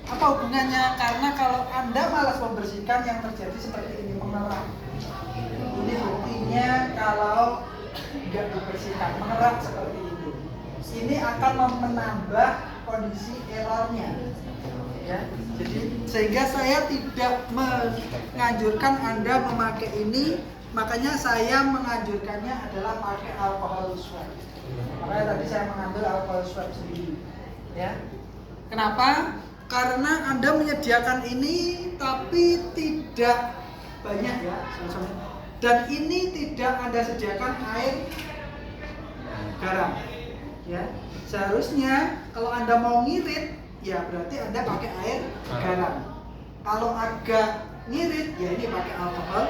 Apa hubungannya? Karena kalau Anda malas membersihkan, yang terjadi seperti ini, mengerak. Ini buktinya kalau nggak dibersihkan, mengerak seperti ini. Ini akan menambah kondisi errornya. Ya, jadi sehingga saya tidak menganjurkan Anda memakai ini, makanya saya menganjurkannya adalah pakai alkohol swab. Makanya tadi saya mengambil alkohol swab sendiri. Ya, kenapa? Karena Anda menyediakan ini tapi tidak banyak ya, dan ini tidak Anda sediakan air garam. Ya, seharusnya kalau Anda mau ngirit, ya berarti Anda pakai air garam. Kalau agak ngirit, ya ini pakai alkohol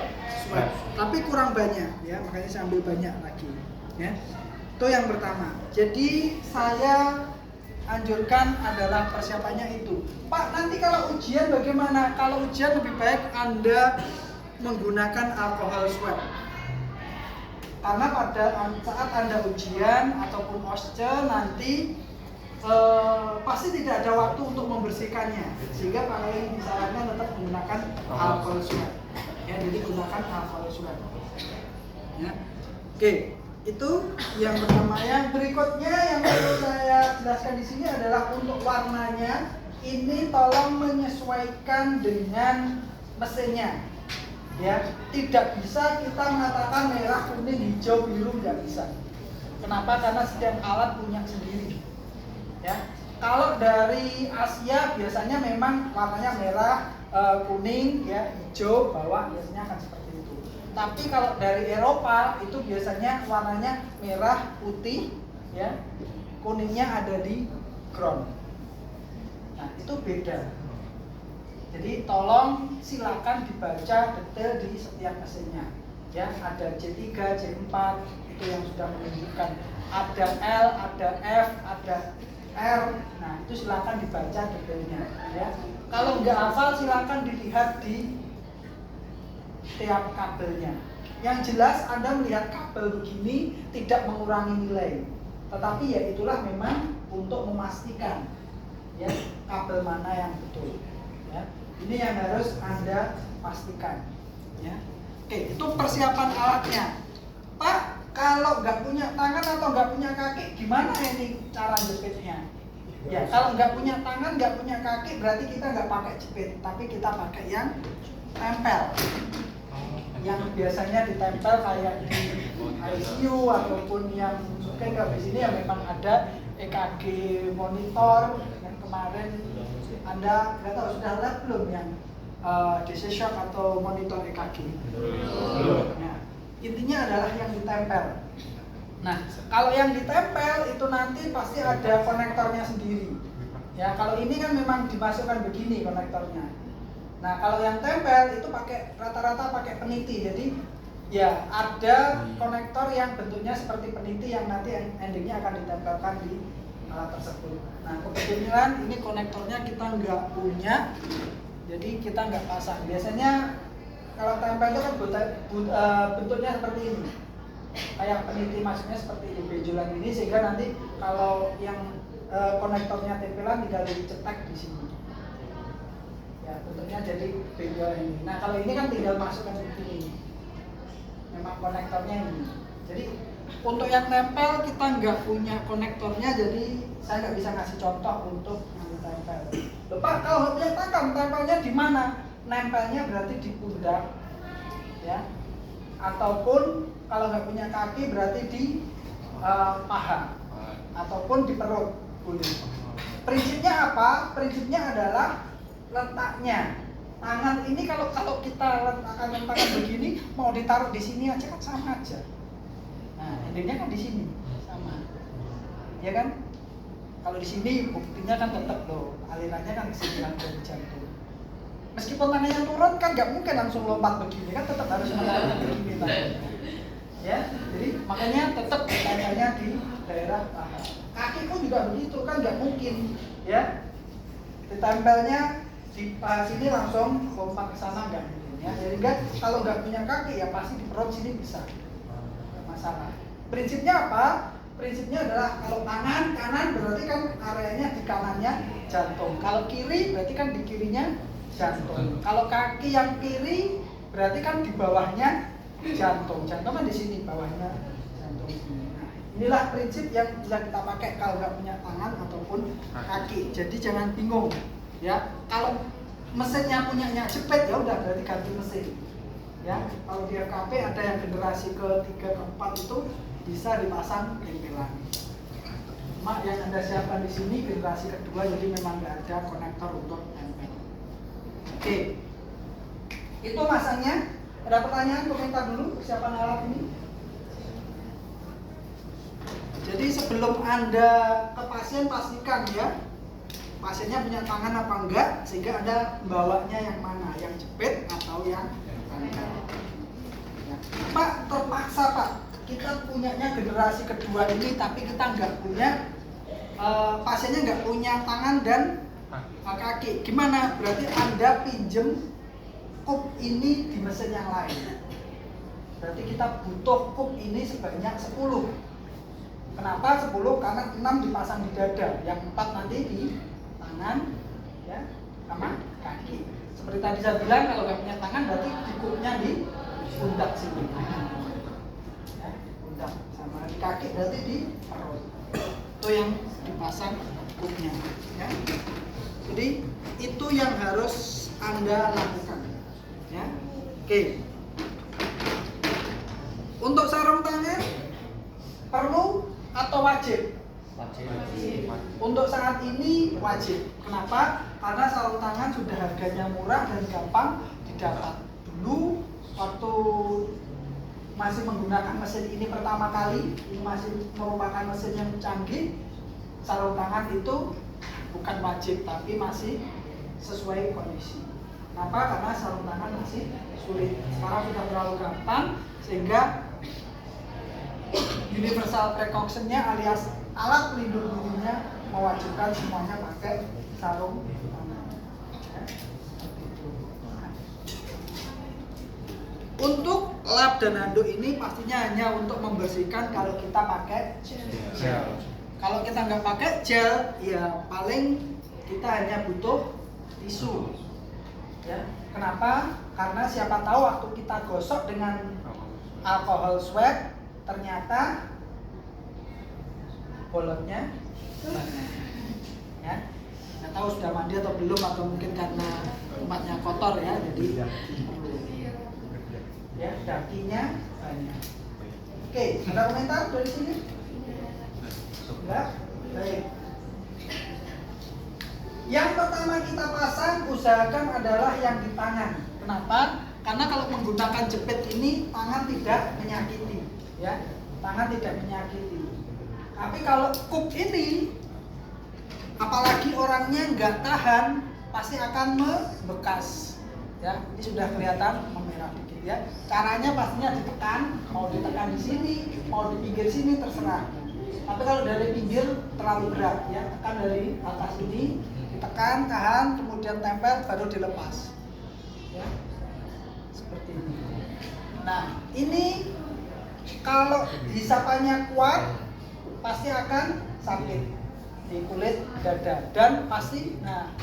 swab. Tapi kurang banyak, ya makanya saya ambil banyak lagi. Ya, itu yang pertama. Jadi saya anjurkan adalah persiapannya itu. Pak, nanti kalau ujian bagaimana? Kalau ujian lebih baik Anda menggunakan alkohol swab. Karena pada saat Anda ujian ataupun OSCE nanti pasti tidak ada waktu untuk membersihkannya, sehingga paling disarankan tetap menggunakan alkohol swab. Ya, jadi gunakan alkohol swab. Ya. Oke, itu yang pertama. Yang berikutnya yang perlu saya jelaskan di sini adalah untuk warnanya. Ini tolong menyesuaikan dengan mesinnya. Ya, tidak bisa kita mengatakan merah, kuning, hijau, biru, nggak bisa. Kenapa? Karena setiap alat punya sendiri. Ya, kalau dari Asia biasanya memang warnanya merah, kuning, ya, hijau, bawah biasanya akan seperti itu. Tapi kalau dari Eropa itu biasanya warnanya merah, putih, ya, kuningnya ada di ground. Nah, itu beda. Jadi tolong silakan dibaca detail di setiap mesinnya. Ya, ada J3, J4 itu yang sudah menunjukkan. Ada L, ada F, ada R. Nah, itu silakan dibaca detailnya. Ya, kalau nggak hafal silakan dilihat di tiap kabelnya. Yang jelas Anda melihat kabel begini tidak mengurangi nilai, tetapi ya itulah memang untuk memastikan ya kabel mana yang betul. Ya, ini yang harus Anda pastikan. Ya, oke, itu persiapan alatnya. Pak, kalau nggak punya tangan atau nggak punya kaki, gimana ini cara jepitnya? Ya, kalau nggak punya tangan, nggak punya kaki, berarti kita nggak pakai jepit, tapi kita pakai yang tempel. Yang biasanya ditempel kayak di ICU ataupun yang kayak di sini ya memang ada EKG monitor yang kemarin Anda nggak tahu sudah lihat belum yang DC shock atau monitor EKG. Nah, intinya adalah yang ditempel. Nah, kalau yang ditempel itu nanti pasti ada konektornya sendiri. Ya, kalau ini kan memang dimasukkan begini konektornya. Nah, kalau yang tempel itu pakai rata-rata pakai peniti. Jadi ya ada konektor yang bentuknya seperti peniti yang nanti endingnya akan ditempelkan di alat tersebut. Nah, kebetulan ini konektornya kita nggak punya, jadi kita nggak pasang. Biasanya kalau tempel itu kan bentuknya seperti ini, kayak peniti, maksudnya seperti ini, benjolan ini, sehingga nanti kalau yang konektornya tempelan tinggal dicetak di sini. Ya, bentuknya jadi benjolan ini. Nah, kalau ini kan tinggal masukkan begini. Memang konektornya ini. Jadi untuk yang tempel kita nggak punya konektornya, jadi saya nggak bisa ngasih contoh untuk yang tempel. Loh Pak, kalau nggak punya tangan, tempelnya di mana? Nempelnya berarti di pundak, ya. Ataupun kalau nggak punya kaki berarti di paha, ataupun di perut, boleh. Prinsipnya apa? Prinsipnya adalah letaknya. Tangan ini kalau kita letakkan begini, mau ditaruh di sini aja kan sama aja. Nah, endingnya kan di sini sama, ya kan? Kalau di sini buktinya kan tetap loh, alirannya kan ke sini kan dari jantung. Meskipun tangannya turun kan nggak mungkin langsung lompat begini, kan tetap harus menaruh begini tangannya. Ya, jadi makanya tetap tangannya di daerah paha. Kaki pun juga begitu kan, nggak mungkin, ya. Ditempelnya di sini langsung lompat ke sana nggak mungkin, ya. Jadi kalau nggak punya kaki ya pasti di perut sini bisa, nggak masalah. Prinsipnya apa? prinsipnya adalah kalau tangan kanan berarti kan areanya di kanannya jantung. Kalau kiri berarti kan di kirinya jantung. Kalau kaki yang kiri berarti kan di bawahnya jantung. Jantung kan di sini, bawahnya jantung sini. Nah, inilah prinsip yang bisa kita pakai kalau nggak punya tangan ataupun kaki. Jadi jangan bingung, ya. Kalau mesinnya punyanya jepit ya udah berarti ganti mesin. Ya, kalau di FKP ada yang generasi ke-3 ke-4 itu bisa dipasang tempelan. Cuma yang Anda siapkan di sini generasi kedua, jadi memang nggak ada konektor untuk tempel. Oke, itu masangnya. Ada pertanyaan, komentar dulu persiapan alat ini. Jadi sebelum Anda ke pasien pastikan ya pasiennya punya tangan apa enggak, sehingga Anda bawanya yang mana, yang jepit atau yang tempel. Ya. Pak, terpaksa Pak, kita punyanya generasi kedua ini tapi kita nggak punya pasiennya nggak punya tangan dan kaki. Gimana? Berarti Anda pinjem kup ini di mesin yang lain. Berarti kita butuh kup ini sebanyak 10. Kenapa 10? Karena 6 dipasang di dada, yang 4 nanti di tangan ya sama kaki. Seperti tadi saya bilang, kalau nggak punya tangan berarti di kupnya di pundak sini. Ya, pundak sama di kaki berarti di perut. Itu yang dipasang kupnya ya. Jadi itu yang harus Anda lakukan ya. Oke. Untuk sarung tangan perlu atau wajib? Wajib. Untuk saat ini wajib. Kenapa? Karena sarung tangan sudah harganya murah dan gampang didapat. Dulu waktu masih menggunakan mesin ini pertama kali, ini masih merupakan mesin yang canggih, sarung tangan itu bukan wajib tapi masih sesuai kondisi. Kenapa? Karena sarung tangan masih sulit. Sekarang sudah terlalu gampang sehingga universal precaution-nya alias alat pelindung dirinya mewajibkan semuanya pakai sarung tangan. Ya. Untuk lap dan handuk ini pastinya hanya untuk membersihkan kalau kita pakai gel. Kalau kita nggak pakai gel, ya paling kita hanya butuh tisu. Ya, kenapa? Karena siapa tahu waktu kita gosok dengan alkohol swab ternyata bolotnya ya, nggak tahu sudah mandi atau belum, atau mungkin karena tempatnya kotor ya, jadi ya dakinya banyak. Oke, ada komentar dari sini? Enggak? Baik. Yang pertama kita pasang, usahakan adalah yang di tangan. Kenapa? Karena kalau menggunakan jepit ini tangan tidak menyakiti, ya, tangan tidak menyakiti. Tapi kalau kup ini, apalagi orangnya nggak tahan, pasti akan membekas. Ya, ini sudah kelihatan memerah dikit ya. Caranya pastinya ditekan, mau ditekan di sini, mau di pinggir sini terserah. Tapi kalau dari pinggir terlalu berat ya, tekan dari atas ini, ditekan, tahan, kemudian tempel, baru dilepas. Ya, seperti ini. Nah, ini kalau hisapannya kuat, pasti akan sakit di kulit dada dan pasti, nah,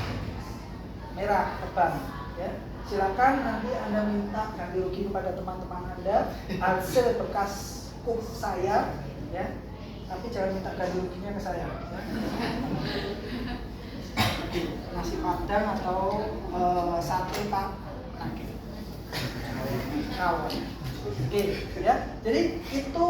merah tebal. Ya, silakan nanti Anda minta ganti rugi kepada teman-teman Anda hasil bekas kup saya, ya. Tapi jangan minta ganti ruginya ke saya. Ya. Nasi padang atau sate pak nugget. Oke, ya. Jadi itu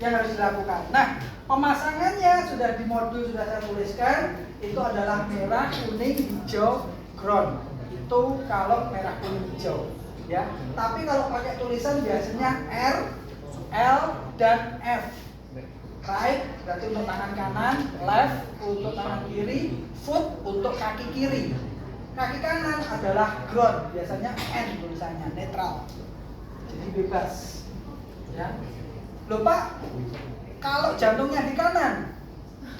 yang harus dilakukan. Nah, pemasangannya sudah di modul sudah saya tuliskan, itu adalah merah, kuning, hijau, ground. Itu kalau merah, kuning, hijau, ya. Tapi kalau pakai tulisan biasanya R, L, dan F. Right berarti untuk tangan kanan, left untuk tangan kiri, foot untuk kaki kiri. Kaki kanan adalah ground, biasanya N tulisannya, netral. Jadi bebas. Ya. Loh Pak, kalau jantungnya di kanan,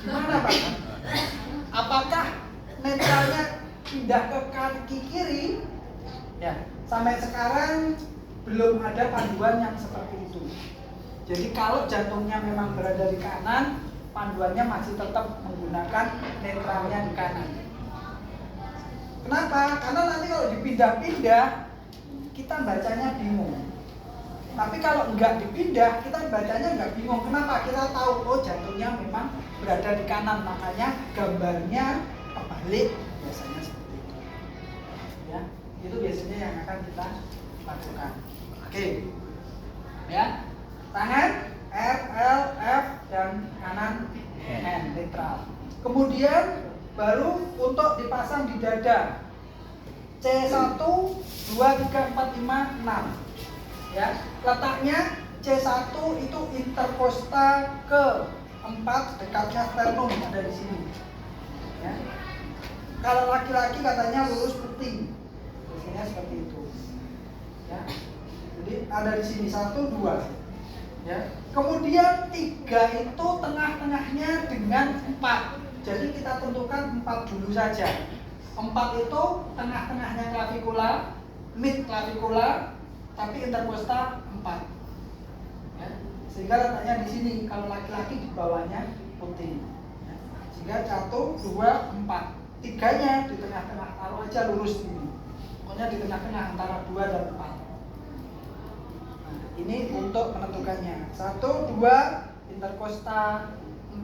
gimana Pak? Apakah netralnya pindah ke kaki kiri? Ya, sampai sekarang belum ada panduan yang seperti itu. Jadi kalau jantungnya memang berada di kanan, panduannya masih tetap menggunakan netralnya di kanan. Kenapa? Karena nanti kalau dipindah-pindah, kita bacanya bingung. Tapi kalau nggak dipindah, kita bacanya nggak bingung. Kenapa? Kita tahu, oh jantungnya memang berada di kanan, makanya gambarnya kebalik, biasanya seperti itu. Ya, itu biasanya yang akan kita lakukan. Oke, ya, tangan R, L, F, dan kanan N, netral. Kemudian baru untuk dipasang di dada. C1, 2, 3, 4, 5, 6. Ya, letaknya C1 itu interkosta ke-4 dekatnya sternum, ada di sini. Ya. Kalau laki-laki katanya lurus puting, biasanya seperti itu. Ya. Jadi ada di sini 1, 2. Ya. Kemudian 3 itu tengah-tengahnya dengan 4. Jadi kita tentukan 4 dulu saja. 4 itu tengah-tengahnya klavikula, mid klavikula, tapi interkosta 4. Ya. Sehingga letaknya di sini. Kalau laki-laki di bawahnya puting. Ya. Sehingga 1, 2, 4. 3-nya di tengah-tengah, taruh aja lurus ini. Pokoknya di tengah-tengah antara 2 dan 4. Nah, ini untuk menentukannya. 1, 2, interkosta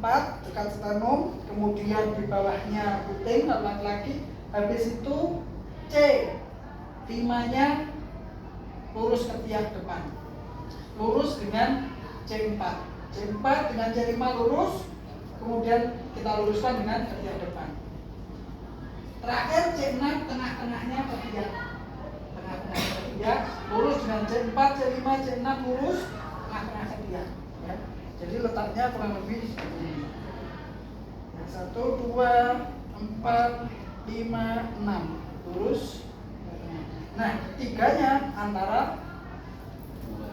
4 dekat sternum, kemudian di bawahnya puting kalau laki-laki. Habis itu C, 5-nya lurus ke tiang depan, lurus dengan C4. C4 dengan C5 lurus, kemudian kita luruskan dengan ke tiang depan. Terakhir C6 tengah-tengahnya ke tiang, tengah-tengahnya ke tiang, lurus dengan C4, C5, C6 lurus, tengah-tengah ke tiang. Ya. Jadi letaknya kurang lebih seperti ini. 1, 2, 4, 5, 6 lurus. Nah, 3-nya antara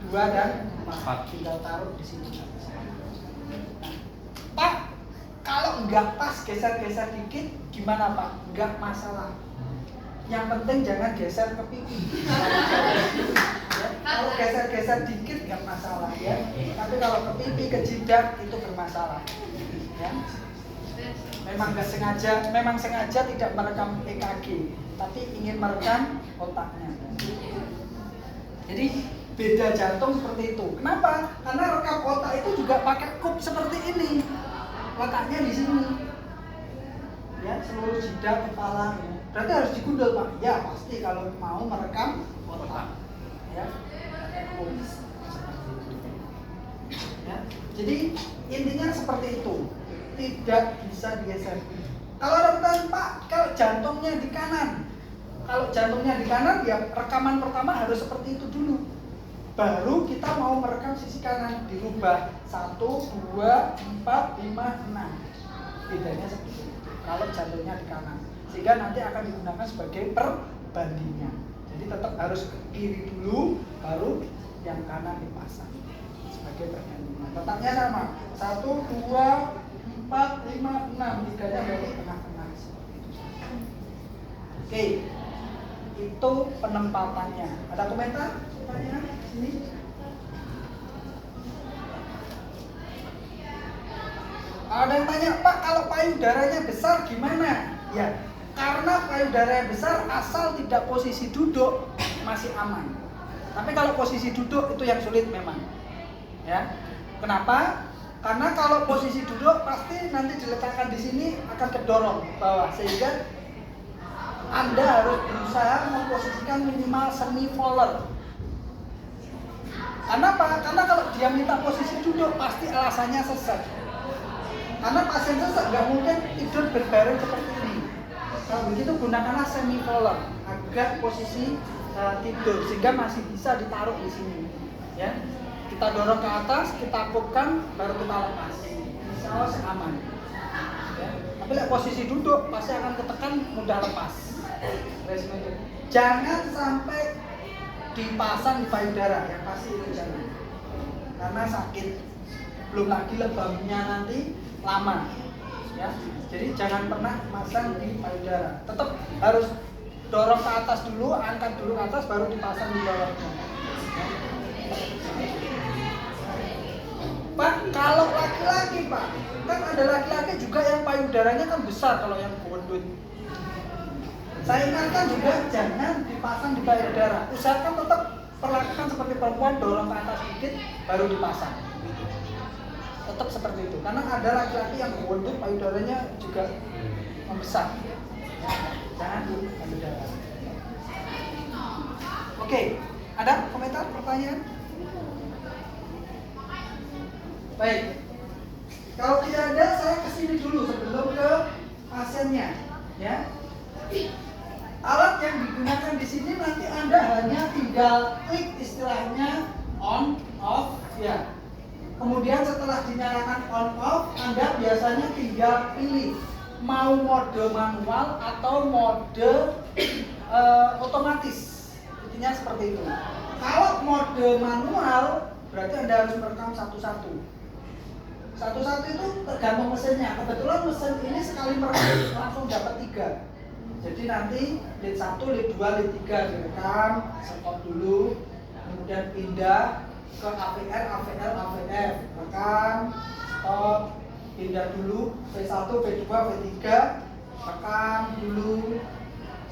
2 dan 4 kita taruh di sini. Nah, Pak, kalau nggak pas geser-geser dikit gimana Pak? Nggak masalah. Yang penting jangan geser ke pipi. Ya, kalau geser-geser dikit nggak masalah ya. Tapi kalau ke pipi, ke jidat itu bermasalah. Ya. Memang sengaja tidak merekam EKG, tapi ingin merekam otaknya. Jadi beda jantung seperti itu. Kenapa? Karena rekam otak itu juga pakai kup seperti ini. Letaknya di sini. Ya, seluruh jidat, kepala. Ya. Berarti harus digundul Pak. Ya pasti kalau mau merekam otak. Ya. Ya. Jadi intinya seperti itu. Tidak bisa digeser. Kalau ada pertanyaan Pak, kalau jantungnya di kanan, ya rekaman pertama harus seperti itu dulu. Baru kita mau merekam sisi kanan, dirubah 1, 2, 4, 5, 6. Bedanya seperti itu. Kalau jantungnya di kanan, sehingga nanti akan digunakan sebagai perbandingan. Jadi tetap harus ke kiri dulu, baru yang kanan dipasang sebagai perbandingan. Letaknya sama, 1, 2, 4, 5, 6, 3-nya dari tengah-tengah. Oke, itu penempatannya. Ada komentar? Pertanyaan sini? Ada yang tanya, Pak, kalau payudaranya besar gimana? Ya, karena payudaranya besar, asal tidak posisi duduk masih aman. Tapi kalau posisi duduk itu yang sulit memang. Ya, kenapa? Karena kalau posisi duduk pasti nanti diletakkan di sini akan kedorong ke bawah, sehingga Anda harus berusaha memposisikan minimal semi volar. Karena apa? Karena kalau dia minta posisi duduk pasti alasannya sesat. Karena pasien sesat nggak mungkin tidur berbaring seperti ini. Kalau begitu gunakanlah semi volar, agak posisi tidur sehingga masih bisa ditaruh di sini. Ya. Kita dorong ke atas, kita kupkan, baru kita lepas. Insya Allah aman. Ya. Tapi posisi duduk pasti akan ketekan, mudah lepas. Jangan sampai dipasang di payudara, yang pasti itu jangan. Karena sakit. Belum lagi lebamnya nanti lama. Ya. Jadi jangan pernah pasang di payudara. Tetap harus dorong ke atas dulu, angkat dulu ke atas, baru dipasang di bawahnya. Ya. Pak, kalau laki-laki Pak, kan ada laki-laki juga yang payudaranya kan besar kalau yang gendut. Saya ingatkan juga jangan dipasang di payudara. Usahakan tetap perlakukan seperti perempuan, dorong ke atas sedikit baru dipasang. Tetap seperti itu. Karena ada laki-laki yang gendut payudaranya juga membesar. Jangan di payudara. Oke, ada komentar, pertanyaan? Baik. Kalau tidak ada, saya kesini dulu sebelum ke pasiennya, ya. Alat yang digunakan di sini nanti Anda hanya tinggal klik istilahnya on off, ya. Kemudian setelah dinyalakan on off, Anda biasanya tinggal pilih mau mode manual atau mode otomatis. Intinya seperti itu. Kalau mode manual berarti Anda harus merekam satu-satu. Satu-satu itu tergantung mesinnya. Kebetulan mesin ini sekali merekam langsung dapat 3. Jadi nanti lead 1, lead 2, lead 3 direkam, stop dulu, kemudian pindah ke AVR, AVL, AVF, rekam, stop, pindah dulu V1, V2, V3, rekam dulu,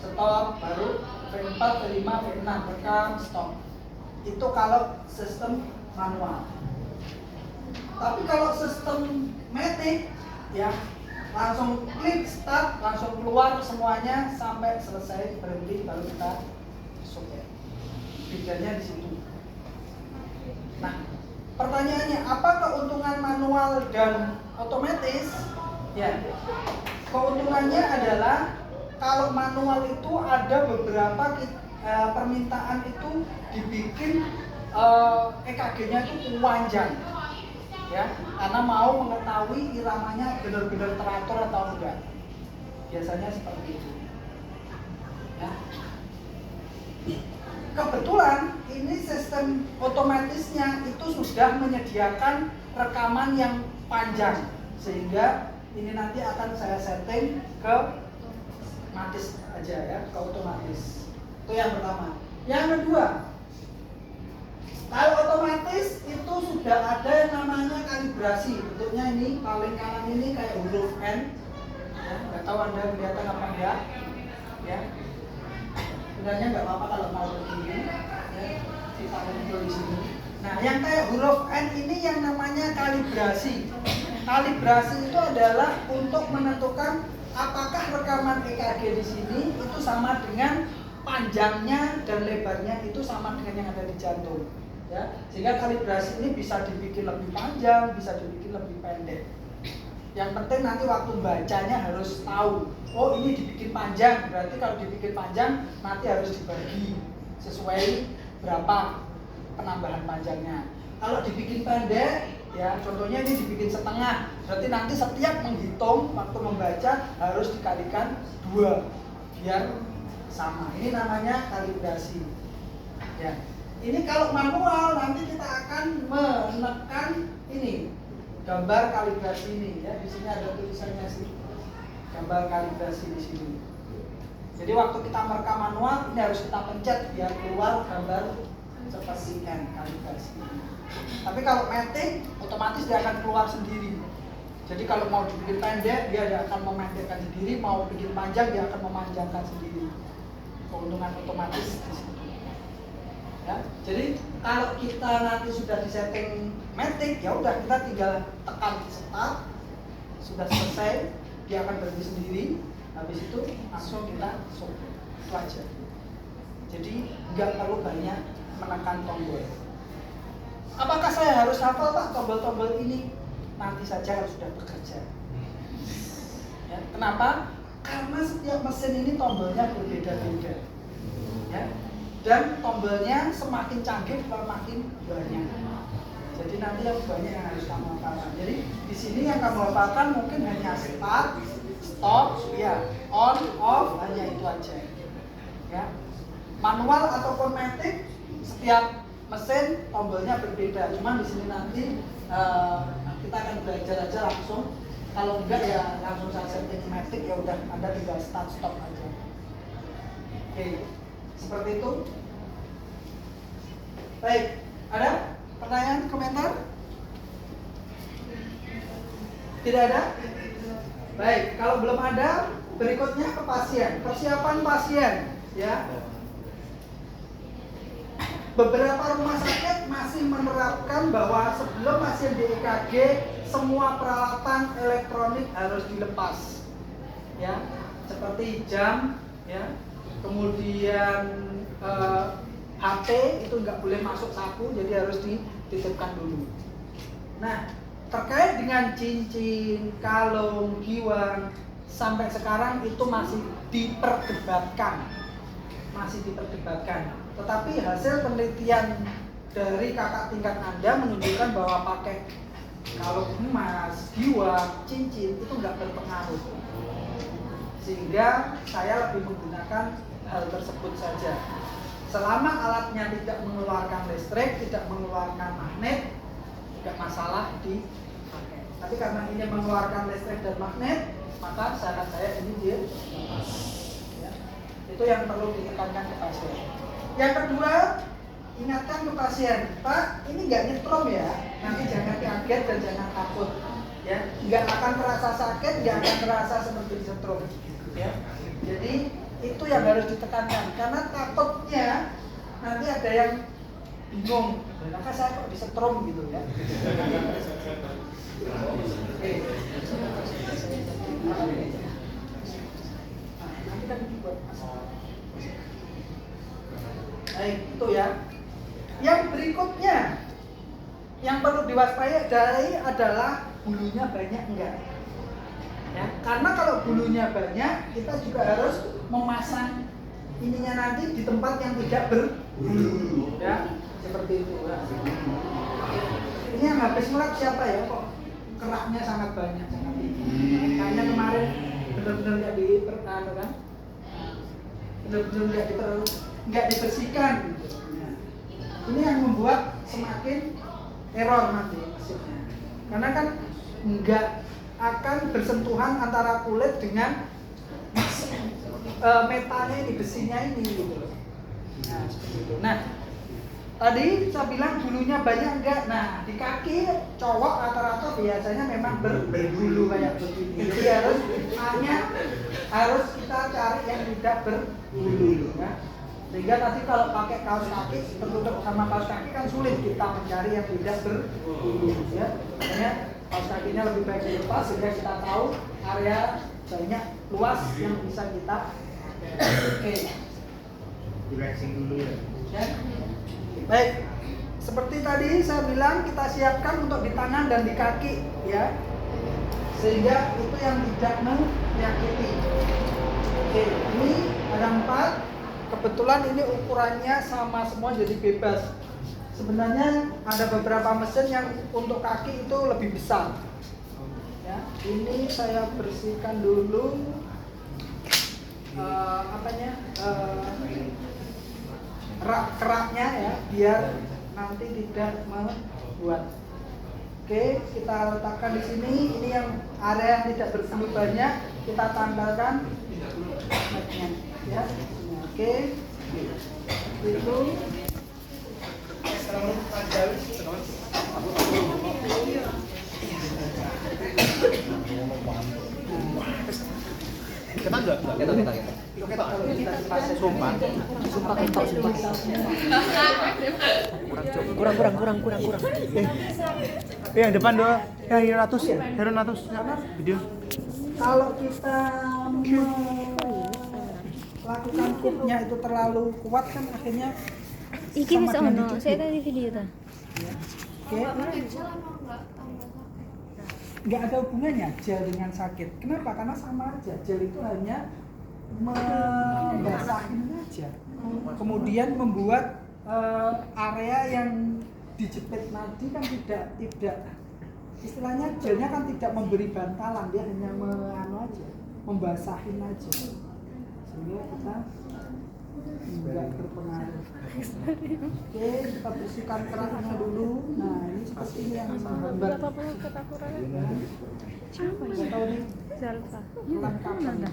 stop, baru V4, V5, V6, rekam, stop. Itu kalau sistem manual. Tapi kalau sistem matic, ya langsung klik start, langsung keluar semuanya sampai selesai, berhenti, baru kita submit. Bedanya di situ. Nah, pertanyaannya apa keuntungan manual dan otomatis? Ya, keuntungannya adalah kalau manual itu ada beberapa permintaan itu dibikin EKG-nya itu panjang. Ya, karena mau mengetahui iramanya benar-benar teratur atau enggak. Biasanya seperti itu. Ya. Kebetulan ini sistem otomatisnya itu sudah menyediakan rekaman yang panjang, sehingga ini nanti akan saya setting ke otomatis aja ya, ke otomatis. Itu yang pertama. Yang kedua, kalau otomatis itu sudah ada yang namanya kalibrasi. Bentuknya ini paling kanan ini kayak huruf N. Ya, nggak tahu Anda kelihatan apa enggak? Ya. Sebenarnya nggak apa-apa kalau mau begini. Ya, kita muncul di sini. Nah, yang kayak huruf N ini yang namanya kalibrasi. Kalibrasi itu adalah untuk menentukan apakah rekaman EKG di sini itu sama dengan panjangnya dan lebarnya itu sama dengan yang ada di jantung. Ya, sehingga kalibrasi ini bisa dibikin lebih panjang, bisa dibikin lebih pendek. Yang penting nanti waktu bacanya harus tahu, oh ini dibikin panjang, berarti kalau dibikin panjang nanti harus dibagi sesuai berapa penambahan panjangnya. Kalau dibikin pendek, ya contohnya ini dibikin setengah, berarti nanti setiap menghitung waktu membaca harus dikalikan 2 biar sama. Ini namanya kalibrasi. Ya. Ini kalau manual nanti kita akan menekan ini gambar kalibrasi ini ya, di sini ada tulisannya sih gambar kalibrasi di sini. Jadi waktu kita merekam manual ini harus kita pencet biar keluar gambar seperti N kalibrasi. Tapi kalau matic otomatis dia akan keluar sendiri. Jadi kalau mau dibikin pendek dia akan memendekkan sendiri, mau bikin panjang dia akan memanjangkan sendiri. Keuntungan otomatis di sini. Ya, jadi kalau kita nanti sudah disetting matic, ya udah kita tinggal tekan start, sudah selesai, dia akan berhenti sendiri. Habis itu langsung kita submit, itu aja. Jadi nggak perlu banyak menekan tombol. Apakah saya harus hafal Pak tombol-tombol ini? Nanti saja kalau sudah bekerja. Ya, kenapa? Karena setiap mesin ini tombolnya berbeda-beda. Ya. Dan tombolnya semakin canggih semakin banyak. Jadi nanti yang banyak yang harus kamu hafalkan. Jadi di sini yang kamu hafalkan mungkin hanya start, stop, ya, on, off, hanya itu aja. Ya. Manual ataupun matic setiap mesin tombolnya berbeda. Cuman di sini nanti kita akan belajar aja langsung. Kalau enggak ya langsung saya setting matic, ya udah Anda tinggal start stop aja. Oke. Seperti itu. Baik, ada pertanyaan, komentar? Tidak ada? Baik, kalau belum ada, berikutnya ke pasien. Persiapan pasien, ya. Beberapa rumah sakit masih menerapkan bahwa sebelum pasien di EKG, semua peralatan elektronik harus dilepas, ya, seperti jam, ya, kemudian HP itu nggak boleh masuk saku, jadi harus dititipkan dulu. Nah, terkait dengan cincin, kalung, giwang, sampai sekarang itu masih diperdebatkan. Tetapi hasil penelitian dari kakak tingkat Anda menunjukkan bahwa pakai kalung emas, giwang, cincin itu nggak berpengaruh. Sehingga saya lebih menggunakan hal tersebut saja. Selama alatnya tidak mengeluarkan listrik, tidak mengeluarkan magnet, tidak masalah dipakai. Tapi karena ini mengeluarkan listrik dan magnet, maka saran saya ini dia. Ya. Itu yang perlu ditekankan ke pasien. Yang kedua, ingatkan ke pasien, Pak, ini nggak nyetrum ya. Nanti jangan kaget dan jangan takut. Ya, nggak akan terasa sakit, nggak akan terasa seperti disetrum. Ya. Jadi itu yang harus ditekankan, karena takutnya nanti ada yang bingung, maka saya kok disetrum gitu ya. Oke. Nanti kan dibuat masalah. Baik, itu ya. Yang berikutnya yang perlu diwaspadai adalah bulunya banyak enggak. Ya, karena kalau bulunya banyak, kita juga harus memasang ininya nanti di tempat yang tidak berbulu, ya, seperti itu. Ya. Ini yang habis melek siapa ya? Kok keraknya sangat banyak, sangat tinggi. Kayaknya kemarin benar-benar nggak kan? Benar-benar nggak dibersihkan. Gitu. Nah, ini yang membuat semakin error nanti hasilnya. Karena kan nggak akan bersentuhan antara kulit dengan metalnya ini, besinya ini gitu loh. Nah, seperti itu. Nah, tadi saya bilang bulunya banyak enggak? Nah, di kaki cowok rata-rata biasanya memang berbulu kayak begini. Jadi harus kita cari yang tidak berbulu, ya. Sehingga tadi kalau pakai kaos kaki tertutup sama kaos kaki kan sulit kita mencari yang tidak berbulu, ya. Makanya kaos kakinya lebih baik dilepas sehingga kita tahu area banyak luas yang bisa kita. Oke. Relaxing dulu ya. Ya. Baik. Seperti tadi saya bilang kita siapkan untuk di tangan dan di kaki, ya. Sehingga itu yang tidak menyakiti. Oke, ini ada 4. Kebetulan ini ukurannya sama semua jadi bebas. Sebenarnya ada beberapa mesin yang untuk kaki itu lebih besar. Ya, ini saya bersihkan dulu keraknya ya, biar nanti tidak membuat. Oke, kita letakkan di sini. Ini yang area yang tidak berbulu banyak, kita tambahkan magnetnya, ya. Oke, itu. Kita enggak. Sumpah ketok. Kurang. Yang depan doa. Ya, Heron 100 video. Kalau kita lakukan kutnya itu terlalu kuat kan akhirnya iki bisa ono, saya tadi video tuh. Oke. Nggak ada hubungannya gel dengan sakit. Kenapa? Karena sama aja. Gel itu hanya membasahin aja. Kemudian membuat area yang dijepit nadi kan tidak istilahnya gelnya kan tidak memberi bantalan, dia hanya membasahin aja. Sehingga kita enggak berpengaruh. Oke, kita bersihkan keraknya dulu. Nah, ini seperti ini yang menggambar. Berapa puluh kekurangan? Siapa Nggak tahu nih. Zalfa. Ulang kapan nih?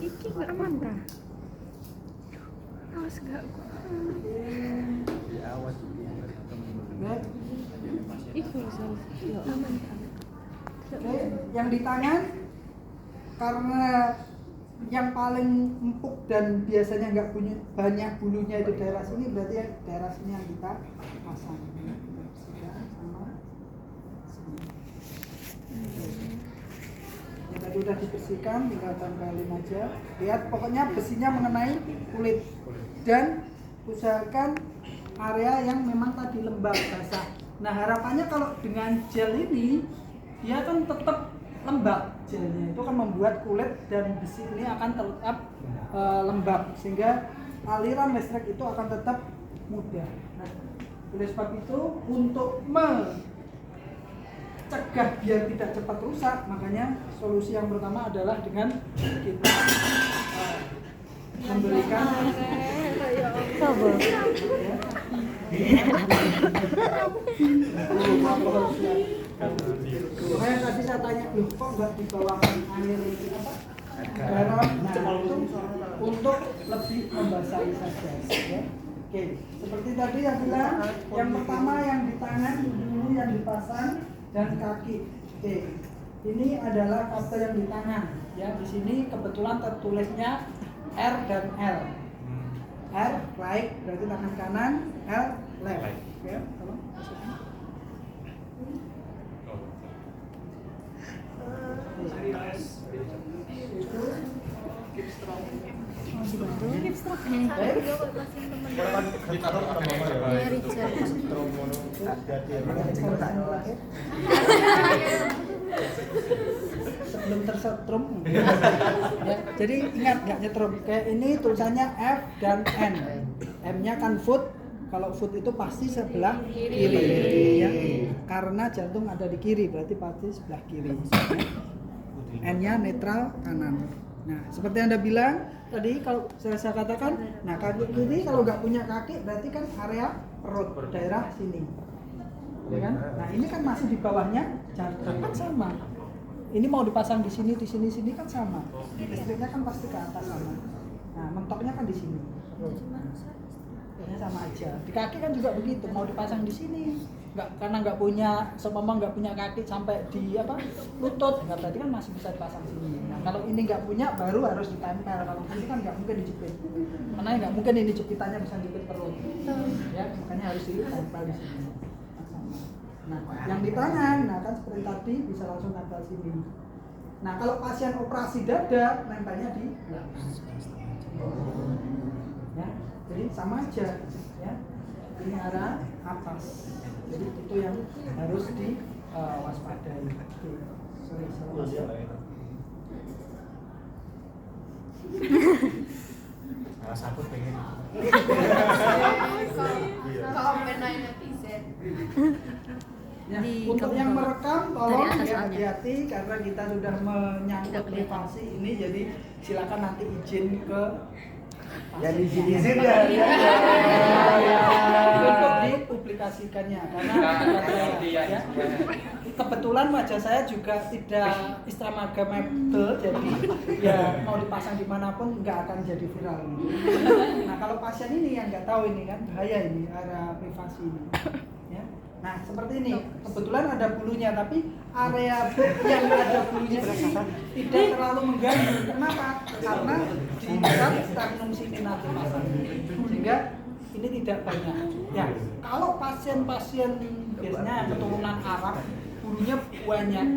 Iki nggak aman kah? Awas nggak? Awas. Baik. Iku Zalfa. Aman kah? Oke, yang di tangan karena yang paling empuk dan biasanya nggak punya banyak bulunya itu daerah sini, berarti ya daerah sini yang kita pasang. Kita bersihkan sama sini. Yang tadi udah dibersihkan, tinggal tempelin aja. Lihat, pokoknya besinya mengenai kulit dan usahakan area yang memang tadi lembab basah. Nah harapannya kalau dengan gel ini dia kan tetap lembab, gelnya itu kan membuat kulit dan besi ini akan tetap lembab sehingga aliran listrik itu akan tetap mudah. Nah, oleh sebab itu untuk mencegah biar tidak cepat rusak, makanya solusi yang pertama adalah dengan kita memberikan Sabar. Makanya tadi saya tanya, loh kok nggak dibawakan air apa? Garam, nah itu untuk lebih membasahi saja ya. Oke, seperti tadi yang bilang, yang pertama yang di tangan dulu yang dipasang dan kaki. Oke, ini adalah kabel yang di tangan ya. Di sini kebetulan tertulisnya R dan L. R right berarti tangan kanan, L left. Ya, tolong masukkan. Sebelum tersetrum ya, jadi ingat nggak nyetrum kayak ini tulisannya F dan N. M nya kan foot, kalau foot itu pasti sebelah kiri ya, karena jantung ada di kiri berarti pasti sebelah kiri. N nya netral kanan. Nah seperti yang Anda bilang tadi, kalau saya katakan, nah kaki kiri kalau nggak punya kaki berarti kan area perut daerah sini ya kan. Nah ini kan masih di bawahnya jantung kan sama. Ini mau dipasang di sini kan sama. Listriknya kan pasti ke atas sama. Nah, mentoknya kan di sini. Ya, sama aja. Di kaki kan juga begitu, mau dipasang di sini. Karena nggak punya, seumpama nggak punya kaki sampai di apa? Lutut. Nggak, berarti kan masih bisa dipasang sini. Nah, kalau ini nggak punya baru harus ditempel. Kalau ini kan nggak mungkin dijepit. Karena nggak mungkin ini jepitannya bisa jepit perut. Ya, makanya harus ditempel di sini. Nah, yang di tangan, nah kan seperti tadi bisa langsung nempel sini. Nah, kalau pasien operasi dada, nempelnya di belakang. Ya, jadi sama aja, ya. Ini arah atas. Jadi itu yang harus diwaspadai. Sorry, salah satu pengen ya, Di untuk yang merekam tolong dari atas ya, soalnya. hati-hati karena kita sudah menyangkut privasi ini, jadi silakan nanti izin ke ya izin ya. Untuk dipublikasikannya karena ya, kebetulan wajah saya juga tidak instagramable, jadi ya mau dipasang dimanapun nggak akan jadi viral. Nah kalau pasien ini yang nggak tahu ini kan bahaya ini area privasi ini. Ya. Nah seperti ini, kebetulan ada bulunya tapi area yang ada bulunya ini tidak terlalu mengganggu. Kenapa? Karena di dekat sternum sini nanti pasang, sehingga ini tidak banyak. Ya, kalau pasien-pasien biasanya yang keturunan Arab bulunya banyak.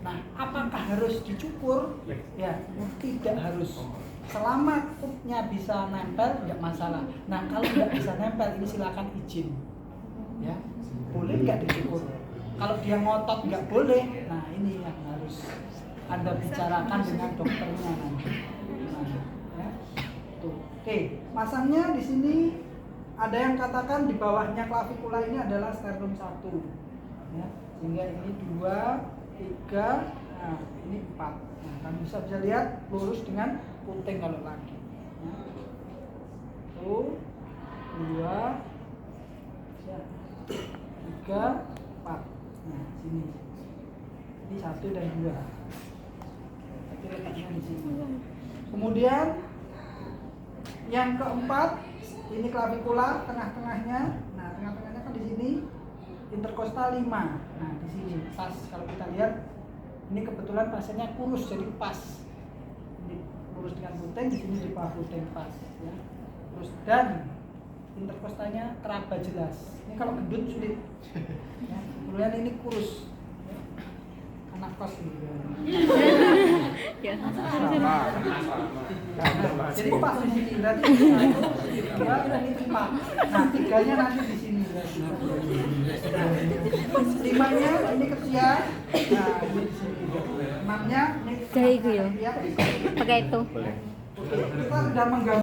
Nah, apakah harus dicukur? Ya, tidak harus. Selama kupnya bisa nempel, nggak masalah. Nah, kalau nggak bisa nempel, ini silakan izin. Ya, boleh nggak dicukur? Kalau dia ngotot nggak boleh. Nah, ini yang harus Anda bicarakan dengan dokternya nanti. Nah, ya. Tuh. Oke, pasangnya di sini ada yang katakan di bawahnya klavikula ini adalah sternum 1. Ya, sehingga ini 2, 3, nah ini 4. Nah, kamu bisa lihat lurus dengan puting kalau lagi. Ya. 1, 2, 3, 4. Nah, sini. Ini 1 dan 2. Tapi letaknya di sini. Kemudian yang keempat, ini klavikula tengah-tengahnya. Nah, tengah-tengahnya kan di sini interkostal 5. Nah, di sini pas kalau kita lihat Ini kebetulan pasiennya kurus jadi pas. Ini kurus dengan puting, di sini di bawah puting pas ya. Terus dan interkostalnya teraba jelas. Ini kalau gendut sulit. Ya, kemudian ini kurus. Ya. Anak kos gitu. Ya. Nah, jadi pas di sini berarti dua dan ini 4. Nah, 3-nya nanti di sini berarti. 5-nya ini kesian. Nah, ini di sini. 6-nya ini Kayak gitu ya. ya. Pakai itu. Kita sudah menggambar